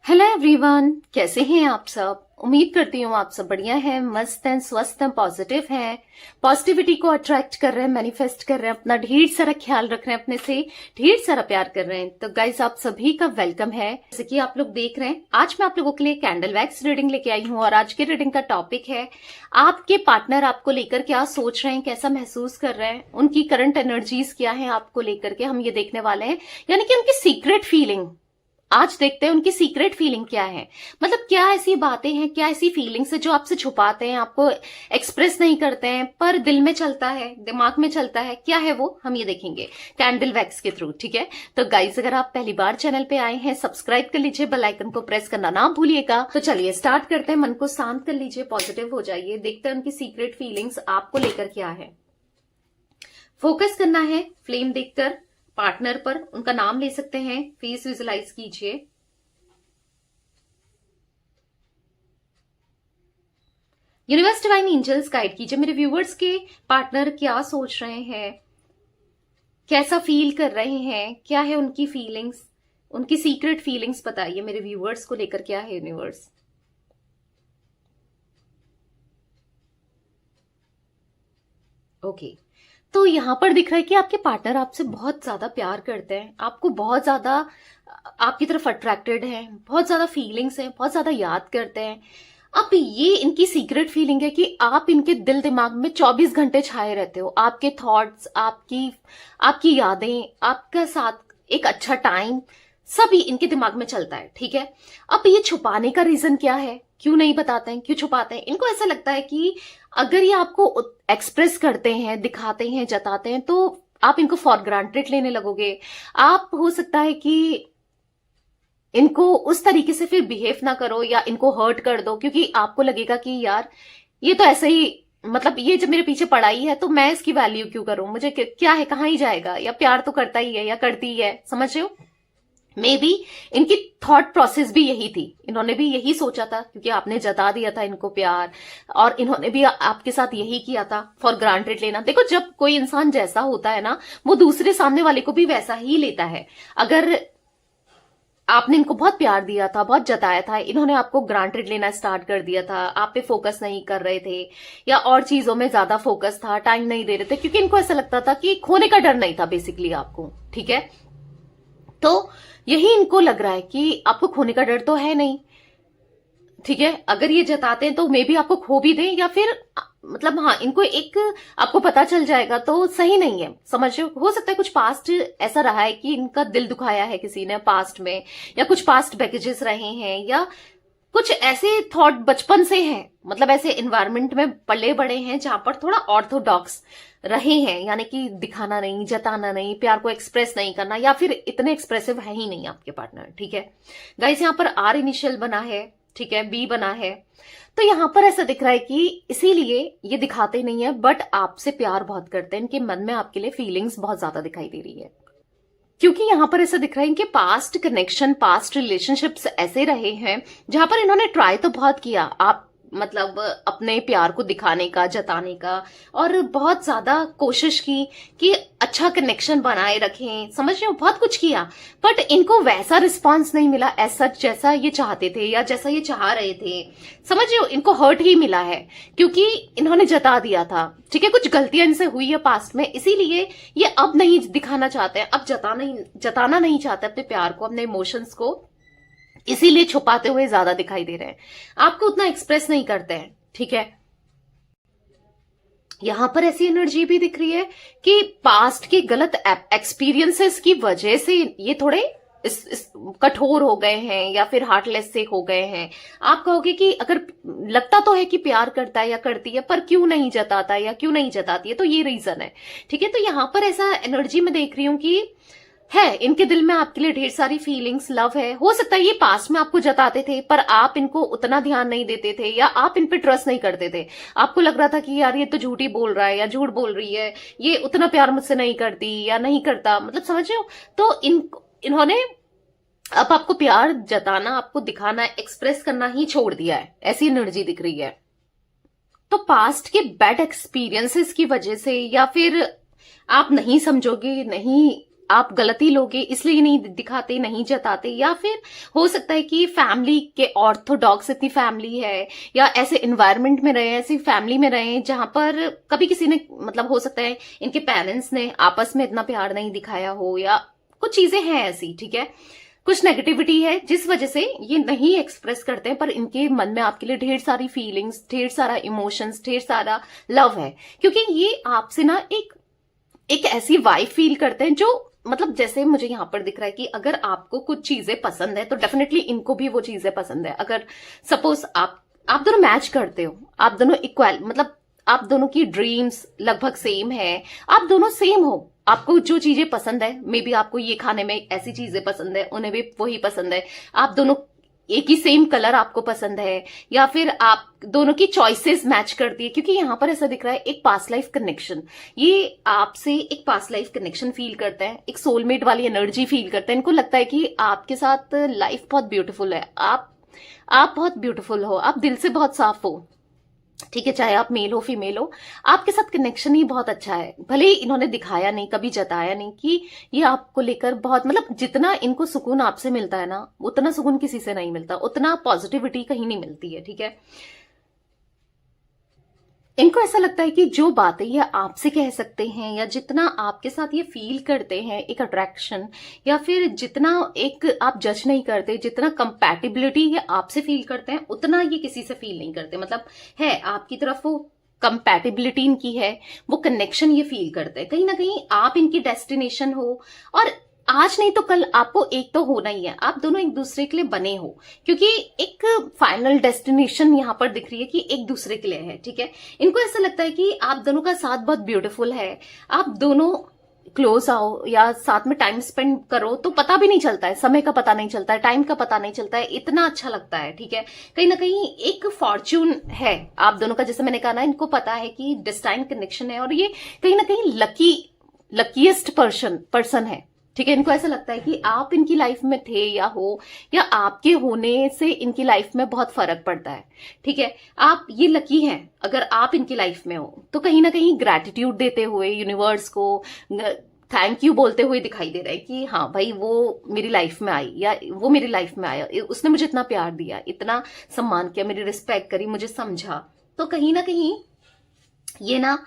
Hello everyone, कैसे हैं आप सब। उम्मीद करती हूँ आप सब बढ़िया हैं, मस्त हैं, स्वस्थ हैं, पॉजिटिव हैं, पॉजिटिविटी को अट्रैक्ट कर रहे हैं, मैनिफेस्ट कर रहे हैं, अपना ढेर सारा ख्याल रख रहे हैं, अपने से ढेर सारा प्यार कर रहे हैं। तो गाइस, आप सभी का वेलकम है। जैसे कि आप लोग देख रहे हैं, आज मैं आप लोगों के लिए कैंडल वैक्स रीडिंग लेके आई हूँ और आज की रीडिंग का टॉपिक है आपके पार्टनर आपको लेकर क्या सोच रहे हैं, कैसा महसूस कर रहे हैं, उनकी करंट एनर्जीज क्या है आपको लेकर के, हम ये देखने वाले हैं। यानी कि उनकी सीक्रेट फीलिंग आज देखते हैं, उनकी सीक्रेट फीलिंग क्या है। मतलब क्या ऐसी बातें हैं, क्या ऐसी फीलिंग्स है जो आपसे छुपाते हैं, आपको एक्सप्रेस नहीं करते हैं, पर दिल में चलता है, दिमाग में चलता है, क्या है वो हम ये देखेंगे कैंडल वैक्स के थ्रू। ठीक है, तो गाइस, अगर आप पहली बार चैनल पे आए हैं, सब्सक्राइब कर लीजिए, बेल आइकन को प्रेस करना ना भूलिएगा। तो चलिए स्टार्ट करते हैं। मन को शांत कर लीजिए, पॉजिटिव हो जाइए, देखते हैं उनकी सीक्रेट फीलिंग्स आपको लेकर क्या है। फोकस करना है फ्लेम देखकर पार्टनर पर, उनका नाम ले सकते हैं, फेस विजुलाइज कीजिए। यूनिवर्स डिवाइन एंजल्स गाइड कीजिए मेरे व्यूवर्स के पार्टनर क्या सोच रहे हैं, कैसा फील कर रहे हैं, क्या है उनकी फीलिंग्स, उनकी सीक्रेट फीलिंग्स बताइए मेरे व्यूवर्स को लेकर क्या है यूनिवर्स। ओके, तो यहां पर दिख रहा है कि आपके पार्टनर आपसे बहुत ज्यादा प्यार करते हैं, आपको बहुत ज्यादा आपकी तरफ अट्रैक्टेड हैं, बहुत ज्यादा फीलिंग्स हैं, बहुत ज्यादा याद करते हैं। अब ये इनकी सीक्रेट फीलिंग है कि आप इनके दिल दिमाग में 24 घंटे छाए रहते हो। आपके थॉट्स, आपकी आपकी यादें, आपका साथ एक अच्छा टाइम, सभी इनके दिमाग में चलता है। ठीक है, अब ये छुपाने का रीजन क्या है, क्यों नहीं बताते हैं, क्यों छुपाते हैं। इनको ऐसा लगता है कि अगर ये आपको एक्सप्रेस करते हैं, दिखाते हैं, जताते हैं, तो आप इनको फॉर ग्रांटेड लेने लगोगे। आप हो सकता है कि इनको उस तरीके से फिर बिहेव ना करो या इनको हर्ट कर दो, क्योंकि आपको लगेगा कि यार ये तो ऐसे ही, मतलब ये जब मेरे पीछे पड़ा ही है तो मैं इसकी वैल्यू क्यों करूं, मुझे क्या है, कहाँ ही जाएगा, या प्यार तो करता ही है या करती ही है। समझ रहे हो, मे बी इनकी थॉट प्रोसेस भी यही थी, इन्होंने भी यही सोचा था, क्योंकि आपने जता दिया था इनको प्यार, और इन्होंने भी आपके साथ यही किया था, फॉर ग्रांटेड लेना। देखो, जब कोई इंसान जैसा होता है ना, वो दूसरे सामने वाले को भी वैसा ही लेता है। अगर आपने इनको बहुत प्यार दिया था, बहुत जताया था, इन्होंने आपको ग्रांटेड लेना स्टार्ट कर दिया था, आप पे फोकस नहीं कर रहे थे या और चीजों में ज्यादा फोकस था, टाइम नहीं दे रहे थे, क्योंकि इनको ऐसा लगता था कि खोने का डर नहीं था बेसिकली आपको। ठीक है, तो यही इनको लग रहा है कि आपको खोने का डर तो है नहीं। ठीक है, अगर ये जताते हैं तो मे बी आपको खो भी दें, या फिर मतलब हाँ, इनको एक आपको पता चल जाएगा तो सही नहीं है। समझ रहे हो सकता है कुछ पास्ट ऐसा रहा है कि इनका दिल दुखाया है किसी ने पास्ट में, या कुछ पास्ट बैगेजेस रहे हैं, या कुछ ऐसे थॉट बचपन से हैं, मतलब ऐसे एनवायरमेंट में पले बड़े हैं जहां पर थोड़ा ऑर्थोडॉक्स रहे हैं, यानी कि दिखाना नहीं, जताना नहीं, प्यार को एक्सप्रेस नहीं करना, या फिर इतने एक्सप्रेसिव है ही नहीं आपके पार्टनर। ठीक है गाइस, यहाँ पर आर इनिशियल बना है, ठीक है, बी बना है, तो यहां पर ऐसा दिख रहा है कि इसीलिए ये दिखाते नहीं है, बट आपसे प्यार बहुत करते हैं, इनके मन में आपके लिए फीलिंग्स बहुत ज्यादा दिखाई दे रही है। क्योंकि यहां पर ऐसा दिख रहा है इनके पास्ट कनेक्शन, पास्ट रिलेशनशिप्स ऐसे रहे हैं जहां पर इन्होंने ट्राई तो बहुत किया, आप मतलब अपने प्यार को दिखाने का, जताने का, और बहुत ज्यादा कोशिश की कि अच्छा कनेक्शन बनाए रखें, समझ रहे हो, बहुत कुछ किया, बट इनको वैसा रिस्पांस नहीं मिला ऐसा जैसा ये चाहते थे या जैसा ये चाह रहे थे। समझ रहे हो, इनको हर्ट ही मिला है क्योंकि इन्होंने जता दिया था। ठीक है, कुछ गलतियां इनसे हुई है पास्ट में, इसीलिए ये अब नहीं दिखाना चाहते हैं, अब जताना नहीं चाहते अपने प्यार को, अपने इमोशंस को, इसीलिए छुपाते हुए ज्यादा दिखाई दे रहे हैं, आपको उतना एक्सप्रेस नहीं करते हैं। ठीक है, यहां पर ऐसी एनर्जी भी दिख रही है कि पास्ट के गलत एक्सपीरियंसेस की वजह से ये थोड़े इस कठोर हो गए हैं या फिर हार्टलेस से हो गए हैं। आप कहोगे कि अगर लगता तो है कि प्यार करता है या करती है, पर क्यों नहीं जताता या क्यों नहीं जताती है, तो ये रीजन है। ठीक है, तो यहां पर ऐसा एनर्जी में देख रही हूं कि है इनके दिल में आपके लिए ढेर सारी फीलिंग्स, लव है। हो सकता है ये पास्ट में आपको जताते थे पर आप इनको उतना ध्यान नहीं देते थे, या आप इन पे ट्रस्ट नहीं करते थे, आपको लग रहा था कि यार ये तो झूठी बोल रहा है या झूठ बोल रही है, ये उतना प्यार मुझसे नहीं करती या नहीं करता, मतलब समझ रहे हो। तो इन्होंने अब आपको प्यार जताना, आपको दिखाना, एक्सप्रेस करना ही छोड़ दिया है, ऐसी एनर्जी दिख रही है। तो पास्ट के बैड एक्सपीरियंसेस की वजह से, या फिर आप नहीं समझोगे, नहीं आप गलती लोगे इसलिए नहीं दिखाते, नहीं जताते, या फिर हो सकता है कि फैमिली के ऑर्थोडॉक्स इतनी फैमिली है, या ऐसे एनवायरनमेंट में रहे, ऐसी फैमिली में रहे जहां पर कभी किसी ने, मतलब हो सकता है इनके पेरेंट्स ने आपस में इतना प्यार नहीं दिखाया हो, या कुछ चीजें हैं ऐसी, ठीक है, कुछ नेगेटिविटी है जिस वजह से ये नहीं एक्सप्रेस करते हैं, पर इनके मन में आपके लिए ढेर सारी फीलिंग्स, ढेर सारा इमोशंस, ढेर सारा लव है, क्योंकि ये आपसे ना एक ऐसी वाइब फील करते हैं जो, मतलब जैसे मुझे यहां पर दिख रहा है कि अगर आपको कुछ चीजें पसंद है तो डेफिनेटली इनको भी वो चीजें पसंद है। अगर सपोज आप दोनों मैच करते हो, आप दोनों इक्वल, मतलब आप दोनों की ड्रीम्स लगभग सेम है, आप दोनों सेम हो, आपको जो चीजें पसंद है, मे बी आपको ये खाने में ऐसी चीजें पसंद है, उन्हें भी वही पसंद है, आप दोनों एक ही सेम कलर आपको पसंद है, या फिर आप दोनों की चॉइसेस मैच करती है, क्योंकि यहां पर ऐसा दिख रहा है एक पास्ट लाइफ कनेक्शन, ये आपसे एक पास्ट लाइफ कनेक्शन फील करते हैं, एक सोलमेट वाली एनर्जी फील करते हैं। इनको लगता है कि आपके साथ लाइफ बहुत ब्यूटीफुल है, आप बहुत ब्यूटीफुल हो, आप दिल से बहुत साफ हो, ठीक है, चाहे आप मेल हो फीमेल हो, आपके साथ कनेक्शन ही बहुत अच्छा है। भले ही इन्होंने दिखाया नहीं, कभी जताया नहीं कि ये आपको लेकर बहुत, मतलब जितना इनको सुकून आपसे मिलता है ना, उतना सुकून किसी से नहीं मिलता, उतना पॉजिटिविटी कहीं नहीं मिलती है, ठीक है। इनको ऐसा लगता है कि जो बातें ये आपसे कह सकते हैं, या जितना आपके साथ ये फील करते हैं एक अट्रैक्शन, या फिर जितना एक आप जज नहीं करते, जितना कंपैटिबिलिटी ये आपसे फील करते हैं, उतना ये किसी से फील नहीं करते। मतलब है आपकी तरफ वो कंपैटिबिलिटी इनकी है, वो कनेक्शन ये फील करते हैं, कहीं ना कहीं आप इनकी डेस्टिनेशन हो, और आज नहीं तो कल आपको एक तो होना ही है, आप दोनों एक दूसरे के लिए बने हो, क्योंकि एक फाइनल डेस्टिनेशन यहां पर दिख रही है कि एक दूसरे के लिए है, ठीक है। इनको ऐसा लगता है कि आप दोनों का साथ बहुत ब्यूटीफुल है, आप दोनों क्लोज आओ या साथ में टाइम स्पेंड करो तो पता भी नहीं चलता है, समय का पता नहीं चलता है, टाइम का पता नहीं चलता है, इतना अच्छा लगता है, ठीक है। कहीं ना कहीं एक फॉर्च्यून है आप दोनों का, जैसे मैंने कहा ना, इनको पता है कि डेस्टाइन कनेक्शन है, और ये कहीं ना कहीं लकीएस्ट पर्सन है, ठीक है। इनको ऐसा लगता है कि आप इनकी लाइफ में थे या हो, या आपके होने से इनकी लाइफ में बहुत फर्क पड़ता है, ठीक है। आप ये लकी हैं अगर आप इनकी लाइफ में हो, तो कहीं ना कहीं ग्रैटिट्यूड देते हुए यूनिवर्स को थैंक यू बोलते हुए दिखाई दे रहा है कि हाँ भाई वो मेरी लाइफ में आई, या वो मेरी लाइफ में आया, उसने मुझे इतना प्यार दिया, इतना सम्मान किया, मेरी रिस्पेक्ट करी, मुझे समझा। तो कहीं ना कहीं ये ना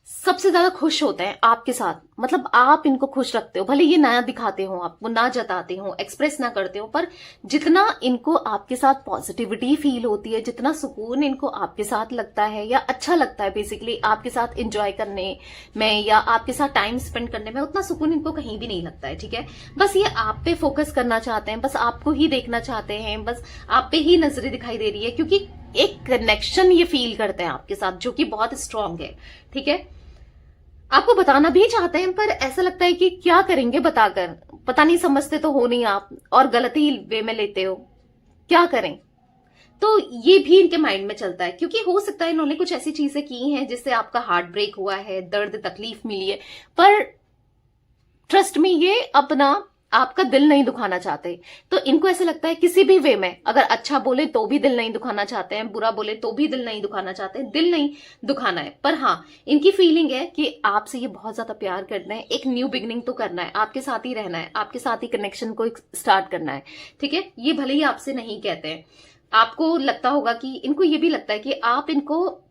सबसे ज्यादा खुश होते हैं आपके साथ, मतलब आप इनको खुश रखते हो, भले ये ना दिखाते हो, आपको ना जताते हो, एक्सप्रेस ना करते हो, पर जितना इनको आपके साथ पॉजिटिविटी फील होती है, जितना सुकून इनको आपके साथ लगता है या अच्छा लगता है बेसिकली आपके साथ एंजॉय करने में या आपके साथ टाइम स्पेंड करने में, उतना सुकून इनको कहीं भी नहीं लगता है, ठीक है। बस ये आप पे फोकस करना चाहते हैं, बस आपको ही देखना चाहते हैं, बस आप पे ही नजरें दिखाई दे रही है, क्योंकि एक कनेक्शन ये फील करते हैं आपके साथ जो कि बहुत स्ट्रांग है, ठीक है। आपको बताना भी चाहते हैं, पर ऐसा लगता है कि क्या करेंगे बताकर, पता नहीं समझते तो हो नहीं आप, और गलत ही वे में लेते हो, क्या करें। तो ये भी इनके माइंड में चलता है, क्योंकि हो सकता है इन्होंने कुछ ऐसी चीजें की हैं जिससे आपका हार्ट ब्रेक हुआ है, दर्द तकलीफ मिली है, पर ट्रस्ट में ये अपना आपका दिल नहीं दुखाना चाहते। तो इनको ऐसा लगता है किसी भी वे में, अगर अच्छा बोले तो भी दिल नहीं दुखाना चाहते हैं, बुरा बोले तो भी दिल नहीं दुखाना चाहते हैं, दिल नहीं दुखाना है। पर हाँ, इनकी फीलिंग है कि आपसे ये बहुत ज्यादा प्यार करना है, एक न्यू बिगनिंग तो करना है, आपके साथ ही रहना है, आपके साथ ही कनेक्शन को स्टार्ट करना है, ठीक है। ये भले ही आपसे नहीं कहते हैं, आपको लगता होगा कि इनको ये भी लगता है कि आप इनको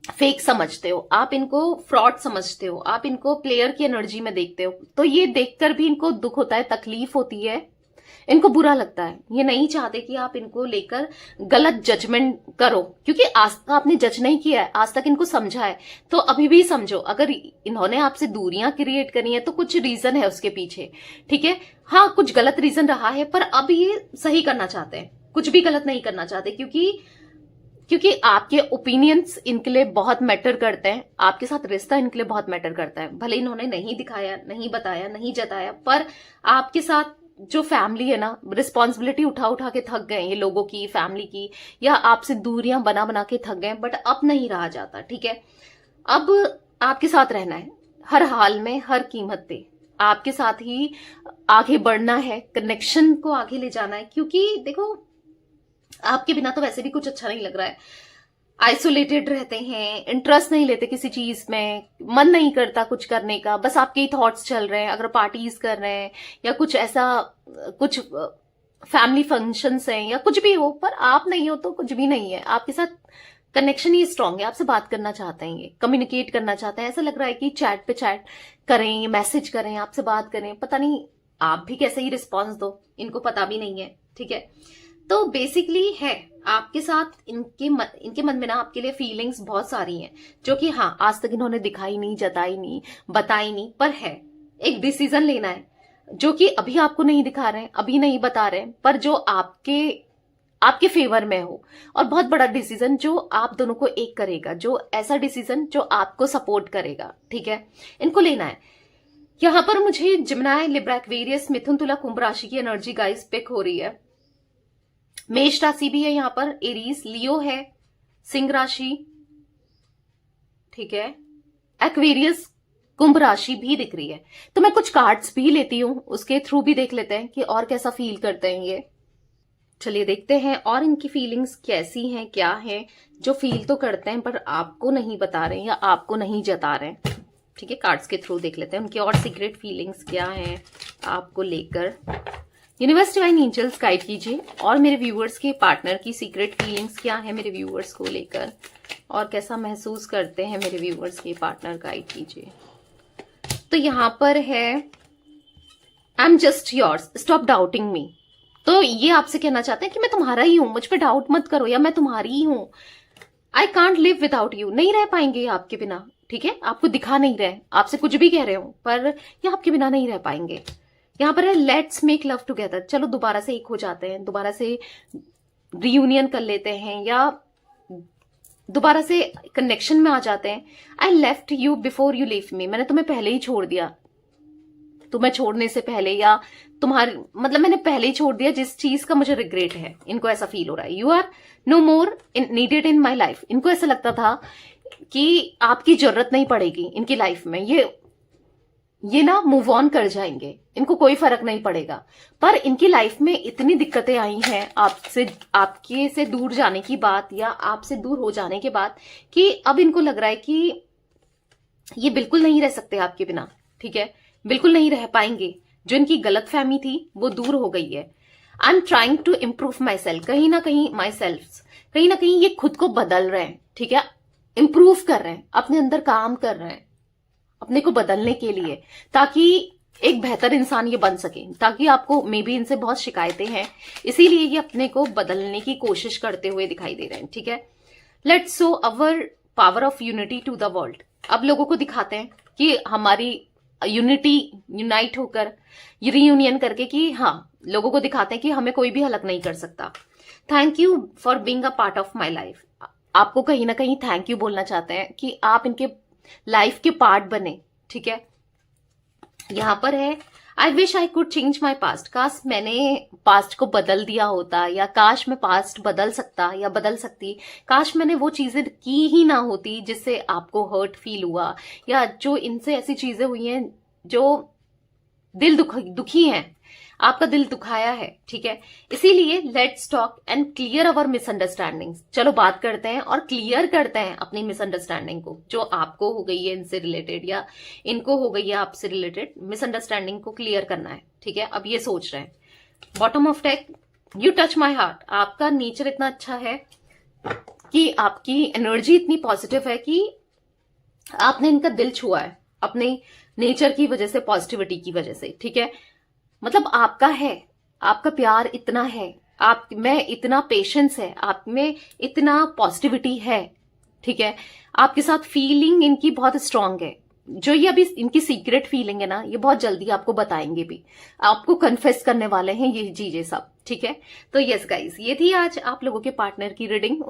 फेक समझते हो, आप इनको फ्रॉड समझते हो, आप इनको प्लेयर की एनर्जी में देखते हो, तो ये देखकर भी इनको दुख होता है, तकलीफ होती है, इनको बुरा लगता है। ये नहीं चाहते कि आप इनको लेकर गलत जजमेंट करो, क्योंकि आज तक आपने जज नहीं किया है, आज तक इनको समझा है, तो अभी भी समझो। अगर इन्होंने आपसे दूरियां क्रिएट करी है तो कुछ रीजन है उसके पीछे, ठीक है। हाँ, कुछ गलत रीजन रहा है, पर अब ये सही करना चाहते हैं, कुछ भी गलत नहीं करना चाहते, क्योंकि आपके ओपिनियंस इनके लिए बहुत मैटर करते हैं, आपके साथ रिश्ता इनके लिए बहुत मैटर करता है। भले इन्होंने नहीं दिखाया, नहीं बताया, नहीं जताया, पर आपके साथ जो फैमिली है ना, रिस्पॉन्सिबिलिटी उठा उठा के थक गए ये लोगों की, फैमिली की, या आपसे दूरियां बना बना के थक गए, बट अब नहीं रहा जाता, ठीक है। अब आपके साथ रहना है, हर हाल में, हर कीमत पे आपके साथ ही आगे बढ़ना है, कनेक्शन को आगे ले जाना है, क्योंकि देखो आपके बिना तो वैसे भी कुछ अच्छा नहीं लग रहा है। आइसोलेटेड रहते हैं, इंटरेस्ट नहीं लेते किसी चीज में, मन नहीं करता कुछ करने का, बस आपके ही थॉट्स चल रहे हैं। अगर पार्टीज कर रहे हैं या कुछ ऐसा, कुछ फैमिली फंक्शंस हैं या कुछ भी हो, पर आप नहीं हो तो कुछ भी नहीं है। आपके साथ कनेक्शन ही स्ट्रांग है, आपसे बात करना चाहते हैं, ये कम्युनिकेट करना चाहते हैं। ऐसा लग रहा है कि चैट पे चैट करें, मैसेज करें, आपसे बात करें, पता नहीं आप भी कैसे ही रिस्पॉन्स दो, इनको पता भी नहीं है। ठीक है, तो बेसिकली है आपके साथ इनके मन में ना आपके लिए फीलिंग्स बहुत सारी हैं, जो कि हाँ आज तक इन्होंने दिखाई नहीं, जताई नहीं, बताई नहीं, पर है। एक डिसीजन लेना है जो कि अभी आपको नहीं दिखा रहे हैं, अभी नहीं बता रहे हैं, पर जो आपके फेवर में हो, और बहुत बड़ा डिसीजन जो आप दोनों को एक करेगा, जो ऐसा डिसीजन जो आपको सपोर्ट करेगा। ठीक है, इनको लेना है। यहां पर मुझे जिमिनाई, लिब्रा, एक्वेरियस, मिथुन, तुला, कुंभ राशि की एनर्जी गाइस पिक हो रही है। मेष राशि भी है यहां पर, एरीज, लियो है, सिंह राशि, ठीक है, एक्वेरियस, कुंभ राशि भी दिख रही है। तो मैं कुछ कार्ड्स भी लेती हूं, उसके थ्रू भी देख लेते हैं कि और कैसा फील करते हैं ये। चलिए देखते हैं और इनकी फीलिंग्स कैसी हैं, क्या है, जो फील तो करते हैं पर आपको नहीं बता रहे हैं या आपको नहीं जता रहे हैं। ठीक है, कार्ड्स के थ्रू देख लेते हैं उनकी और सीक्रेट फीलिंग्स क्या हैं आपको लेकर। यूनिवर्स डिवाइन एंजल्स गाइड कीजिए, और मेरे व्यूअर्स के पार्टनर की सीक्रेट फीलिंग्स क्या है मेरे व्यूअर्स को लेकर, और कैसा महसूस करते हैं मेरे व्यूअर्स के पार्टनर, गाइड कीजिए। तो यहां पर है I am just yours, stop doubting me. तो ये आपसे कहना चाहते हैं कि मैं तुम्हारा ही हूं, मुझ पे डाउट मत करो, या मैं तुम्हारी ही हूं। I can't live without you, नहीं रह पाएंगे आपके बिना। ठीक है, आपको दिखा नहीं रहे, आपसे कुछ भी कह रहे हो, पर ये आपके बिना नहीं रह पाएंगे। यहां पर है लेट्स मेक लव टुगेदर, चलो दोबारा से एक हो जाते हैं, दोबारा से रियूनियन कर लेते हैं, या दोबारा से कनेक्शन में आ जाते हैं। I left you before you leave me, मैंने तुम्हें पहले ही छोड़ दिया, तुम्हें छोड़ने से पहले, या तुम्हारे मतलब मैंने पहले ही छोड़ दिया जिस चीज का मुझे रिग्रेट है। इनको ऐसा फील हो रहा है, you are no more needed in my life. इनको ऐसा लगता था कि आपकी जरूरत नहीं पड़ेगी इनकी लाइफ में, ये ना मूव ऑन कर जाएंगे, इनको कोई फर्क नहीं पड़ेगा। पर इनकी लाइफ में इतनी दिक्कतें आई हैं आपके से दूर जाने की बात, या आपसे दूर हो जाने के बाद, कि अब इनको लग रहा है कि ये बिल्कुल नहीं रह सकते आपके बिना। ठीक है, बिल्कुल नहीं रह पाएंगे। जो इनकी गलत फहमी थी वो दूर हो गई है। I am trying to improve myself, कहीं ना कहीं माई सेल्फ, कहीं ना कहीं ये खुद को बदल रहे हैं। ठीक है, इम्प्रूव कर रहे हैं, अपने अंदर काम कर रहे हैं अपने को बदलने के लिए, ताकि एक बेहतर इंसान ये बन सके। ताकि आपको मे बी इनसे बहुत शिकायतें हैं, इसीलिए ये अपने को बदलने की कोशिश करते हुए दिखाई दे रहे हैं। ठीक है, let's show our power of unity to the world. अब लोगों को दिखाते हैं कि हमारी यूनिटी, यूनाइट होकर, रियूनियन करके, कि हाँ लोगों को दिखाते हैं कि हमें कोई भी अलग नहीं कर सकता। Thank you for being a part of my life. आपको कहीं ना कहीं थैंक यू बोलना चाहते हैं कि आप इनके लाइफ के पार्ट बने। ठीक है, यहां पर है I wish I could change my past, काश मैंने पास्ट को बदल दिया होता, या काश मैं पास्ट बदल सकता या बदल सकती, काश मैंने वो चीजें की ही ना होती जिससे आपको हर्ट फील हुआ, या जो इनसे ऐसी चीजें हुई हैं जो दिल दुखी हैं, आपका दिल दुखाया है। ठीक है, इसीलिए let's talk and clear our misunderstandings. चलो बात करते हैं और क्लियर करते हैं अपनी मिसअंडरस्टैंडिंग को, जो आपको हो गई है इनसे रिलेटेड, या इनको हो गई है आपसे रिलेटेड। मिसअंडरस्टैंडिंग को क्लियर करना है। ठीक है, अब ये सोच रहे हैं, bottom of deck, you touch my heart. आपका नेचर इतना अच्छा है कि आपकी एनर्जी इतनी पॉजिटिव है कि आपने इनका दिल छुआ है अपने नेचर की वजह से, पॉजिटिविटी की वजह से। ठीक है, मतलब आपका है, आपका प्यार इतना है, आप में इतना पेशेंस है, आप में इतना पॉजिटिविटी है। ठीक है, आपके साथ फीलिंग इनकी बहुत स्ट्रांग है। जो ये अभी इनकी सीक्रेट फीलिंग है ना, ये बहुत जल्दी आपको बताएंगे भी, आपको कन्फेस करने वाले हैं ये चीजें सब। ठीक है, तो यस गाइस, ये थी आज आप लोगों के पार्टनर की रीडिंग।